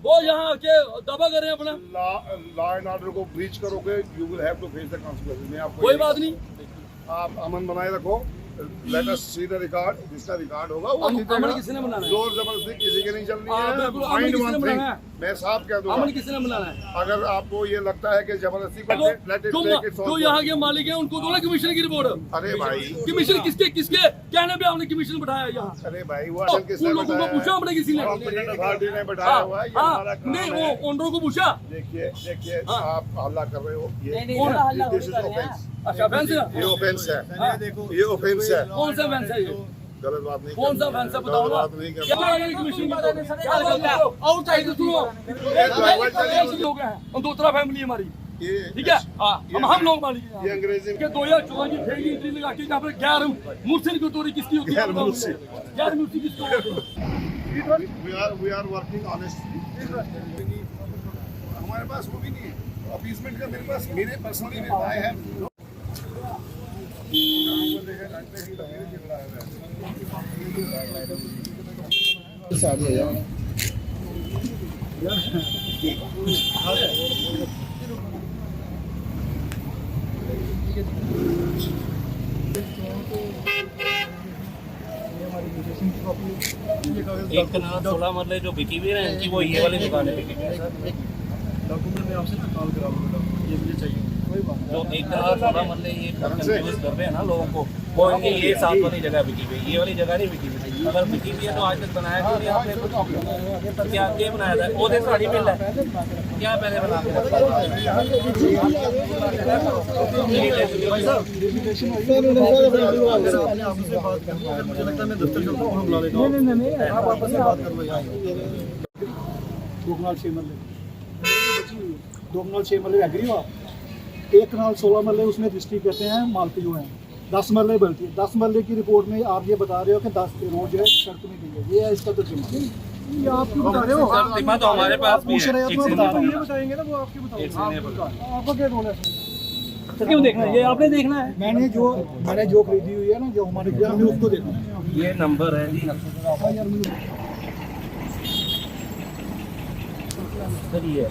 वो यहाँ आके दावा कर रहे हैं अपना लॉ एंड ऑर्डर को ब्रीच करोगे, you will have to face the consequences. मैं आपको कोई बात नहीं, आप अमन बनाए रखो। Let us see the record, जिसका रिकॉर्ड होगा वो अमन किसने बनाना है? जोर जबरदस्ती किसी के नहीं चलनी है। बिल्कुल, अमन माइंड किसने वन बनाना है? थिंग, मैं साफ कह दूंगा, अमन किसने बनाना है? अगर आपको ये लगता है कि जबरदस्ती करके लेट इट टेक इट्स जो यहाँ के मालिक है उनको दो ना कमीशन की रिपोर्ट। अरे भाई, कमीशन किसके किसके कहने पे आपने कमीशन बैठाया यहाँ? अरे भाई, वो असल किसने उन लोगों को पूछा आपने किसी ने? कॉम्पिटेंट अथॉरिटी ने बैठाया हुआ है, ये हमारा काम नहीं, है। वो ओनरों को पूछा। देखिए आप हल्ला कर रहे हो, ये दिस इज ऑफेंस। अच्छा, ऑफेंस है? ये ऑफेंस है, ये ऑफेंस है। कौन सा ऑफेंस है ये? गलत बात नहीं, कौन सा ऑफेंस है बताओ ना। गलत बात नहीं क्या करना। है कमीशन की रिपोर्ट? क्या करते हो? और चाहिए तो सुनो, ऐसे लोग हैं हम, दो तरह फैमिली हमारी, ये ठीक है? हम लोग मालिक हैं ये अंग्रेजी में 2014 की फेक एंट्री लगा के यहाँ पे गैर मुर्सिन की तोरी किसकी होती है? गैर मुर्सिन। गैर मुर्सिन किसकी होती है? we are working honestly। हमारे पास वो भी नहीं है अपीसमेंट का, मेरे पास मेरे पर्सनली आई हैव एक कनाल 16 मरले जो बिकी हुई है इनकी, वो ये वाली दुकान है बिकी हुई है सर। डॉक्यूमेंट में आपसे ना कॉल करा लूँगा, ये मुझे चाहिए। कोई बात जो एक कनाल 16 मरले ये कंफ्यूज कर रहे हैं ना लोगों को, वो इनकी ये 7 वाली जगह बिकी हुई है, ये वाली जगह नहीं बिकी हुई। अगर बिकी हुई है तो आज तक बनाया क्यों नहीं आपने? क्या क्या बनाया था? वो देख साड़ी मिल है क्या पहले बना के रखा? आपसे बात करना है, मुझे लगता है मैं दफ्तर चलता हूँ, वहाँ बुला लेता हूँ। नहीं, आप आपस में बात करो यहाँ। 2 कनाल 6 मरले, 2 कनाल 6 मरले एग्री हुआ। 1 कनाल 16 मरले उसमें रजिस्ट्री करते हैं मालकी जो हैं, 10 मरले बनती है। 10 मरले की रिपोर्ट में आप ये बता रहे हो कि 10 रोड जो है सड़क में दी है, ये है इसका तर्जुमा। ये आप क्यों बता रहे हो? तर्जुमा तो हमारे पास भी पूछ है, रहे हो एक तो से बता नहीं ये बताएंगे ना, वो आपकी बताओ। आपका क्या रोल है? क्यों देखना है? ये आपने देखना है। मैंने जो खरीदी हुई है ना, जो हमारे घर में, उसको देखना है। ये नंबर है जी सर, ये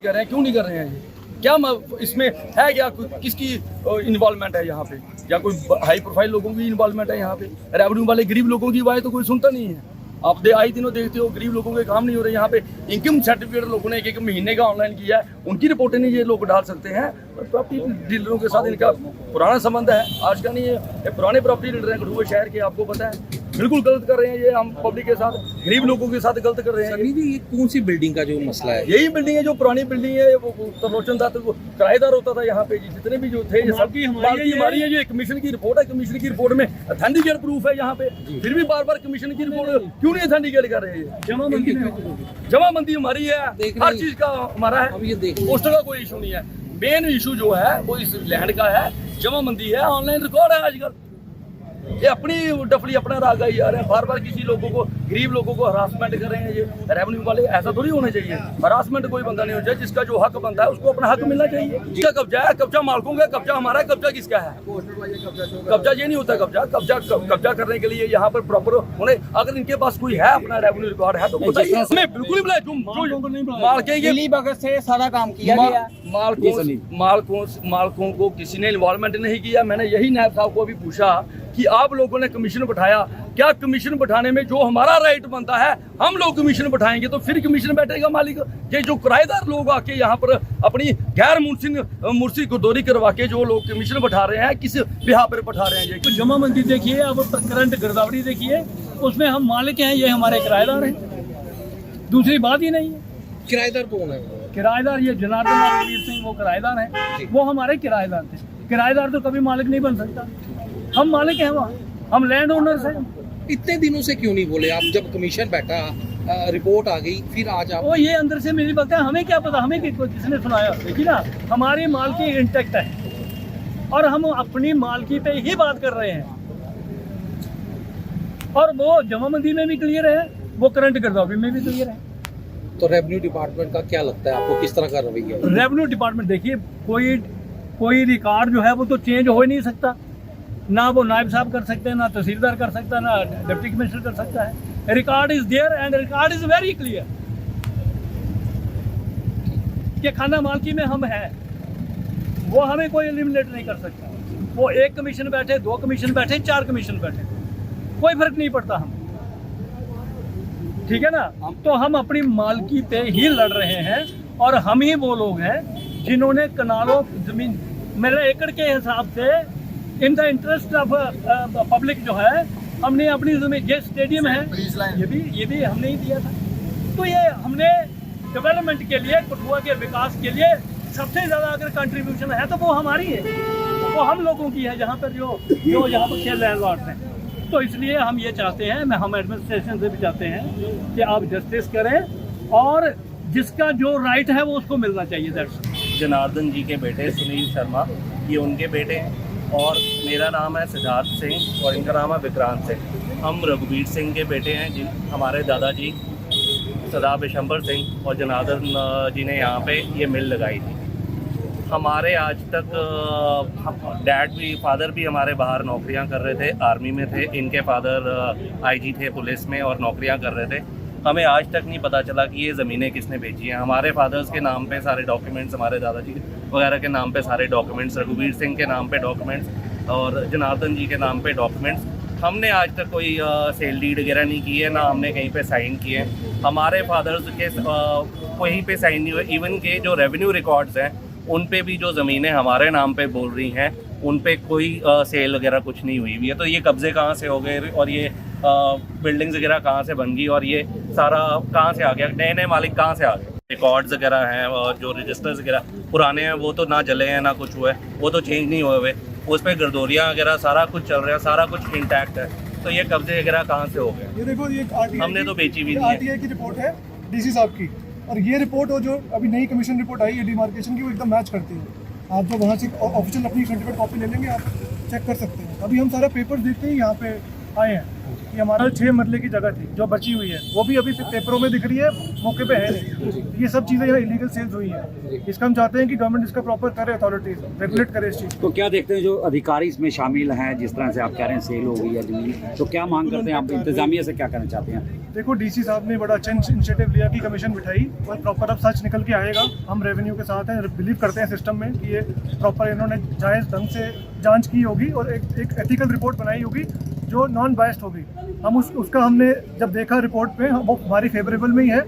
कर रहे हैं, क्यों नहीं कर रहे हैं? ये क्या इसमें है क्या? किसकी इन्वॉल्वमेंट है यहाँ पे? या कोई हाई प्रोफाइल लोगों की इन्वॉल्वमेंट है यहाँ पे? रेवेन्यू वाले गरीब लोगों की आवाज़ तो कोई सुनता नहीं है। आप आई दिनों देखते हो गरीब लोगों के काम नहीं हो रहे। यहाँ पे इनकम सर्टिफिकेट लोगों ने एक महीने का ऑनलाइन किया है, उनकी रिपोर्टें नहीं ये लोग डाल सकते हैं। प्रॉपर्टी डीलरों के साथ इनका पुराना संबंध है, आज का नहीं है। ये पुराने प्रॉपर्टी डीलर हैं कठुआ शहर के, आपको पता है। बिल्कुल गलत कर रहे हैं ये, हम पब्लिक के साथ, गरीब लोगों के साथ गलत कर रहे हैं। ये कौन सी बिल्डिंग का जो मसला है? यही बिल्डिंग है जो पुरानी बिल्डिंग है, वो त्रिलोचन दत्त को किराएदार होता था यहाँ पे जी, जितने भी जो थे ये सबकी हमारी है। ये कमीशन की रिपोर्ट है, कमीशन की रिपोर्ट में अथेंटिकेट प्रूफ है यहाँ पे, फिर भी बार बार कमीशन की रिपोर्ट क्यों नहीं अथेंटिकेट कर रहे हैं? जमाबंदी हमारी है, हर चीज का हमारा है, पोस्टर का कोई इशू नहीं है। मेन इशू जो है वो इस लैंड का है, जमाबंदी है, ऑनलाइन रिकॉर्ड है। आजकल ये अपनी डफली अपना राग गाई जा रहे हैं, बार बार किसी लोगों को, गरीब लोगों को हरासमेंट कर रहे हैं ये रेवेन्यू वाले। ऐसा थोड़ी होना चाहिए, हरासमेंट कोई बंदा नहीं होना चाहिए। जिसका जो हक बनता है उसको अपना हक मिलना चाहिए। जिसका कब्जा है, कब्जा मालकों का, कब्जा हमारा है, कब्जा किसका है? कब्जा ये नहीं होता। कब्जा करने के लिए यहाँ पर प्रॉपर उन्हें, अगर इनके पास कोई है अपना रेवेन्यू रिकॉर्ड है तो बताइए। हमें बिल्कुल ही बुलाया से सारा काम किया गया। मालकों को किसी ने इन्वॉल्वमेंट नहीं किया। मैंने यही नायब साहब को भी पूछा कि आप लोगों ने कमीशन बैठाया, क्या कमीशन बैठाने में जो हमारा राइट बनता है हम लोग कमीशन बैठाएंगे तो फिर कमीशन बैठेगा मालिक? ये जो किराएदार लोग आके यहाँ पर अपनी गैर मुर्सी को दोरी करवा के जो लोग कमीशन बैठा रहे हैं, किस बिहार पर बैठा रहे हैं? ये तो जमाबंदी देखिए, अब करंट गिरदावरी देखिए, उसमें हम मालिक हैं, ये हमारे किराएदार हैं, दूसरी बात ही नहीं है। किराएदार कौन है? किराएदार ये जनार्दन और रघुवीर सिंह वो किराएदार हैं, वो हमारे किराएदार थे। किराएदार तो कभी मालिक नहीं बन सकता, हम मालिक हैं वहाँ, हम लैंड ओनर्स हैं। इतने दिनों से क्यों नहीं बोले आप? जब कमीशन बैठा, रिपोर्ट आ गई, फिर आज आप वो ये अंदर से मेरी बात है, हमें क्या पता, हमें किसने सुनाया? देखिए ना, हमारी मालकी इंटैक्ट है और हम अपनी मालकी पे ही बात कर रहे हैं, और वो जमाबंदी में भी क्लियर है, वो करंट गिरदावरी में भी क्लियर है। तो रेवेन्यू डिपार्टमेंट का क्या लगता है आपको, किस तरह का रवैया है? रेवेन्यू डिपार्टमेंट देखिए, कोई रिकॉर्ड जो है वो तो चेंज हो ही नहीं सकता, ना वो नायब साहब कर सकते हैं, ना तहसीलदार कर सकता है, ना डिप्टी कमिश्नर कर सकता है। Record is there and record is very clear कि खाना मालकी में हम हैं, वो हमें कोई एलिमिनेट नहीं कर सकता। वो 1 कमीशन बैठे, 2 कमीशन बैठे, 4 कमीशन बैठे, कोई फर्क नहीं पड़ता हम, ठीक है ना। तो हम अपनी मालकी पे ही लड़ रहे हैं, और हम ही वो लोग हैं जिन्होंने कनालों जमीन मेरे एकड़ के हिसाब से in the interest of public जो है, हमने अपनी जमीन, ये स्टेडियम है, ये भी हमने ही दिया था। तो ये हमने डेवलपमेंट के लिए, कठुआ के विकास के लिए सबसे ज़्यादा अगर कंट्रीब्यूशन है तो वो हमारी है, वो हम लोगों की है, जहाँ पर जो यहाँ पर 6 लैंडलॉर्ड्स हैं। तो इसलिए हम ये चाहते हैं, हम एडमिनिस्ट्रेशन से भी चाहते हैं कि आप जस्टिस करें, और जिसका जो राइट है वो उसको मिलना चाहिए। दैट्स जनार्दन जी के बेटे सुनील शर्मा, ये उनके बेटे हैं, और मेरा नाम है सिद्धार्थ सिंह और इनका नाम है विक्रांत सिंह। हम रघुवीर सिंह के बेटे हैं, जिन हमारे दादाजी सरदार बिशंबर सिंह और जनार्दन जी ने यहाँ पे ये मिल लगाई थी। हमारे आज तक फादर भी हमारे बाहर नौकरियां कर रहे थे, आर्मी में थे, इनके फादर आईजी थे पुलिस में और नौकरियां कर रहे थे। हमें आज तक नहीं पता चला कि ये ज़मीनें किसने बेची हैं। हमारे फादर्स के नाम पे सारे डॉक्यूमेंट्स, हमारे दादाजी वगैरह के नाम पे सारे डॉक्यूमेंट्स, रघुवीर सिंह के नाम पे डॉक्यूमेंट्स और जनार्दन जी के नाम पे डॉक्यूमेंट्स। हमने आज तक कोई सेल डीड वगैरह नहीं की है, ना हमने कहीं पे साइन किए। हमारे फादर्स के कहीं पे साइन नहीं हुए। इवन के जो रेवेन्यू रिकॉर्ड्स हैं उन पे भी जो ज़मीनें हमारे नाम पे बोल रही हैं उन पे कोई सेल वगैरह कुछ नहीं हुई हुई है। तो ये कब्ज़े कहाँ से हो गए और ये बिल्डिंग्स वगैरह कहाँ से बन गई और ये सारा कहाँ से आ गया, नए नए मालिक कहाँ से आ गए। रिकॉर्ड्स वगैरह हैं और जो रजिस्टर्स वगैरह पुराने हैं वो तो ना जले हैं ना कुछ हुआ है, वो तो चेंज नहीं हुए हुए। उस पर गर्दोरियाँ वगैरह सारा कुछ चल रहा है, सारा कुछ इंटैक्ट है। तो ये कब्जे वगैरह कहाँ से हो गए? ये देखो, ये हमने तो बेची भी नहीं है। आरटीआई की रिपोर्ट है डीसी साहब की, और ये रिपोर्ट, और जो अभी नई कमीशन रिपोर्ट आई है डिमार्केशन की, वो एकदम मैच करती है। आप जो वहाँ से ऑफिशियल अपनी सर्टिफिकेट कॉपी ले लेंगे, आप चेक कर सकते हैं। अभी हम सारा पेपर देखते ही यहाँ पे आए हैं। ये हमारा 6 मरले की जगह थी जो बची हुई है, वो भी अभी पेपरों में दिख रही है, मौके पे है नहीं। ये सब चीज़ें यहाँ इलीगल सेल्स हुई हैं। इसका हम चाहते हैं कि गवर्नमेंट इसका प्रॉपर करे, अथॉरिटीज रेगुलेट करे इस चीज़। तो क्या देखते हैं जो अधिकारी इसमें शामिल हैं, जिस तरह से आप कह रहे हैं सेल हो गई है जमीन, तो क्या मांग करते हैं आप इंतजामिया से, क्या करना चाहते हैं? देखो, डीसी साहब ने बड़ा अच्छा इनिशिएटिव लिया कि कमीशन बिठाई और प्रॉपर अब सच निकल के आएगा। हम रेवेन्यू के साथ हैं, बिलीव करते हैं सिस्टम में कि ये प्रॉपर इन्होंने जायज़ ढंग से जांच की होगी और एक एथिकल रिपोर्ट बनाई होगी जो नॉन बायस्ड होगी। हम उसका हमने जब देखा रिपोर्ट पे, वो हमारी फेवरेबल में ही है।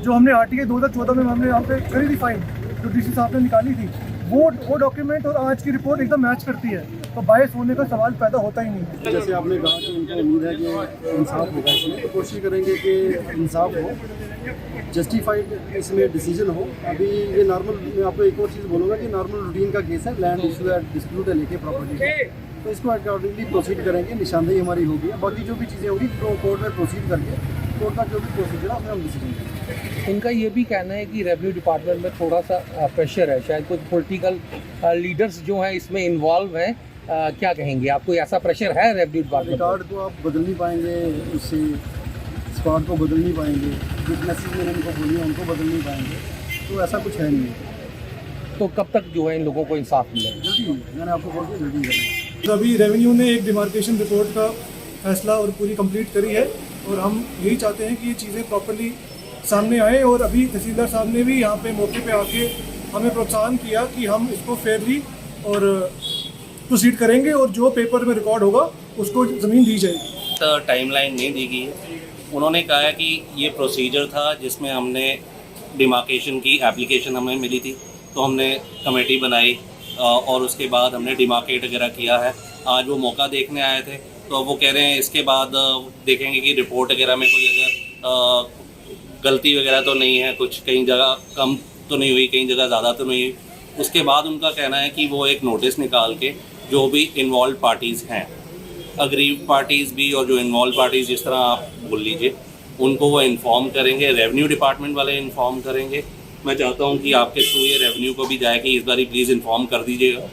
जो हमने आरटीआई 2014 में हमने यहाँ पे करी थी फाइन, जो डीसी साहब ने निकाली थी, वो डॉक्यूमेंट और आज की रिपोर्ट एकदम मैच करती है। तो बायस होने का सवाल पैदा होता ही नहीं है। जैसे आपने कहा कि उनको उम्मीद है कि इंसाफ होगा, इसमें तो कोशिश करेंगे कि इंसाफ हो, जस्टिफाइड इसमें डिसीजन हो। अभी ये नॉर्मल, मैं आपको एक और चीज़ बोलूँगा कि नॉर्मल रूटीन का केस है, लैंड इशू है, डिस्प्यूट है लेके प्रॉपर्टी, तो इसको अकॉर्डिंगली प्रोसीड करेंगे। निशानदेही हमारी होगी, बाकी जो भी चीज़ें होंगी तो कोर्ट में प्रोसीड करके कोर्ट का जो भी प्रोसीजर है उसमें हम डिसीजन करेंगे। इनका ये भी कहना है कि रेवेन्यू डिपार्टमेंट में थोड़ा सा प्रेशर है, शायद कुछ पॉलिटिकल लीडर्स जो हैं इसमें इन्वॉल्व हैं। क्या कहेंगे आप, कोई ऐसा प्रेशर है रेवेन्यू डिपार्टमेंट? रिकॉर्ड को आप बदल नहीं पाएंगे, उससे स्पॉट को बदल नहीं पाएंगे, जिस मैसेज मैंने उनको बोली है उनको बदल नहीं पाएंगे, तो ऐसा कुछ है नहीं। तो कब तक जो है इन लोगों को इंसाफ मिलेगा? जल्दी, मैंने आपको बोल दिया जल्दी करेंगे। अभी रेवेन्यू ने एक डिमार्केशन रिपोर्ट का फैसला और पूरी कंप्लीट करी है, और हम यही चाहते हैं कि ये चीज़ें प्रॉपर्ली सामने आए। और अभी तहसीलदार साहब ने भी यहाँ पे मौके पे आके हमें प्रोत्साहन किया कि हम इसको फेयरली और प्रोसीड करेंगे, और जो पेपर में रिकॉर्ड होगा उसको ज़मीन दी जाएगी। तो टाइमलाइन नहीं दी गई है। उन्होंने कहा है कि ये प्रोसीजर था जिसमें हमने डिमार्केशन की एप्लीकेशन हमें मिली थी, तो हमने कमेटी बनाई और उसके बाद हमने डिमार्केट वगैरह किया है। आज वो मौका देखने आए थे, तो वो कह रहे हैं इसके बाद देखेंगे कि रिपोर्ट वगैरह में कोई अगर गलती वगैरह तो नहीं है, कुछ कहीं जगह कम तो नहीं हुई, कई जगह ज़्यादा तो नहीं हुई। उसके बाद उनका कहना है कि वो एक नोटिस निकाल के जो भी इन्वॉल्व पार्टीज़ हैं, अग्रीव पार्टीज़ भी और जो इन्वॉल्व पार्टीज़ जिस तरह आप बोल लीजिए, उनको वो इन्फॉर्म करेंगे, रेवेन्यू डिपार्टमेंट वाले इन्फॉर्म करेंगे। मैं चाहता हूँ कि आपके थ्रू ये रेवेन्यू को भी जाए कि इस बारी प्लीज़ इन्फॉर्म कर दीजिएगा।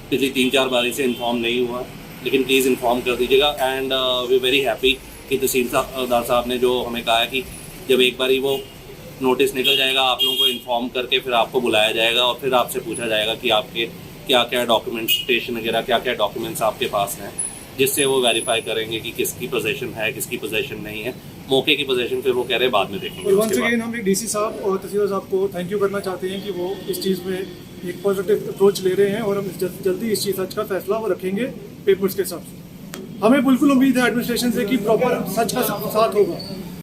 पिछली 3-4 बारी से इन्फॉर्म नहीं हुआ, लेकिन प्लीज़ इन्फॉर्म कर दीजिएगा। एंड वी वेरी हैप्पी कि तहसीलदार साहब ने जो हमें कहा है कि जब एक बारी वो नोटिस निकल जाएगा, आप लोगों को इन्फॉर्म करके फिर आपको बुलाया जाएगा और फिर आपसे पूछा जाएगा कि आपके क्या क्या डॉक्यूमेंटेशन वगैरह, क्या क्या डॉक्यूमेंट्स आपके पास हैं, जिससे वो वेरीफाई करेंगे कि किसकी पोजीशन है, किसकी पोजीशन नहीं है। मौके की पोजीशन फिर वो कह रहे हैं बाद में देखेंगे। और वंस अगेन हम एक डीसी साहब और तहसीलदार साहब को थैंक यू करना चाहते हैं कि वो इस चीज़ में एक पॉजिटिव अप्रोच ले रहे हैं और हम जल्दी इस चीज़ सच का फैसला वो रखेंगे पेपर्स के साथ। हमें बिल्कुल उम्मीद है एडमिनिस्ट्रेशन से कि प्रॉपर सच का साथ होगा।